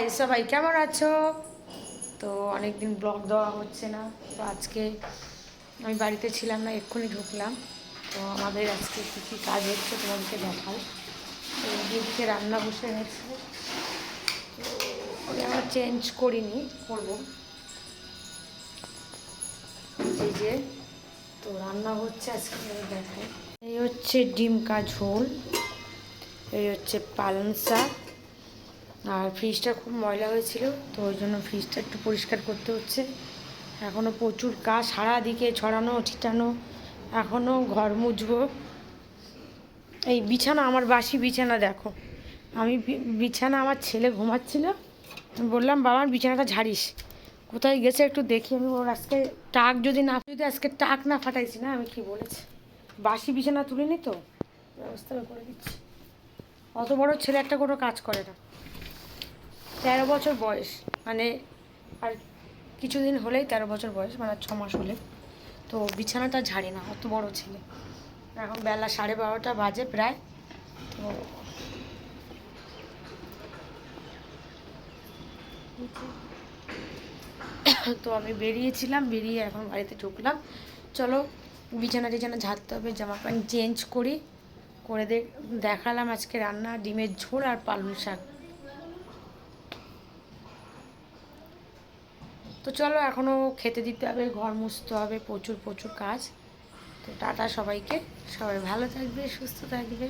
High সবাই কেমন আছো? তো অনেক দিন ব্লগ দেওয়া হচ্ছে না, তো আজকে আমি বাড়িতে ছিলাম না, এক্ষুনি ঢুকলাম। তো আমাদের আজকে কী কী কাজ হচ্ছে তোমাদেরকে দেখাই। তো দিদিকে রান্না বসে গেছে, তো ওটা আমরা চেঞ্জ করিনি, করবো। এই যে তো রান্না হচ্ছে আজকে, দেখাই। এই হচ্ছে ডিম কা ঝোল, এই হচ্ছে পালং শাক। আর ফ্রিজটা খুব ময়লা হয়েছিল, তো ওই জন্য ফ্রিজটা একটু পরিষ্কার করতে হচ্ছে। এখনও প্রচুর কাজ, সারাদিকে ছড়ানো ছিটানো, এখনও ঘর মুছবো। এই বিছানা, আমার বাসি বিছানা দেখো। আমি বিছানা, আমার ছেলে ঘুমাচ্ছিল, বললাম বাবা বিছানাটা ঝাড়িস, কোথায় গেছে একটু দেখি। আমি ওর আজকে টাক যদি আজকে টাক না ফাটাইছি না, আমি কি বলেছি, বাসি বিছানা তুলিনি তো, ব্যবস্থা করে দিচ্ছি। অত বড় ছেলে একটা কোনো কাজ করে না, 13 বছর বয়স, মানে আর কিছুদিন হলেই 13 বছর বয়স, মানে 6 মাস হলে। তো বিছানাটা ঝাড়ি না, অত বড় ছেলে। এখন বেলা 12:30 বাজে প্রায়। তো আমি বেরিয়েছিলাম, বেরিয়ে এখন বাড়িতে ঢুকলাম। চলো বিছানা টিছানা ঝাড়তে হবে, জামা প্যান্ট চেঞ্জ করি, করে দেখালাম আজকে রান্না ডিমের ঝোল আর পালং শাক। তো চলো এখনও খেতে দিতে হবে, ঘর মুছতে হবে, প্রচুর প্রচুর কাজ। তো টাটা সবাইকে, সবাই ভালো থাকবে, সুস্থ থাকবে।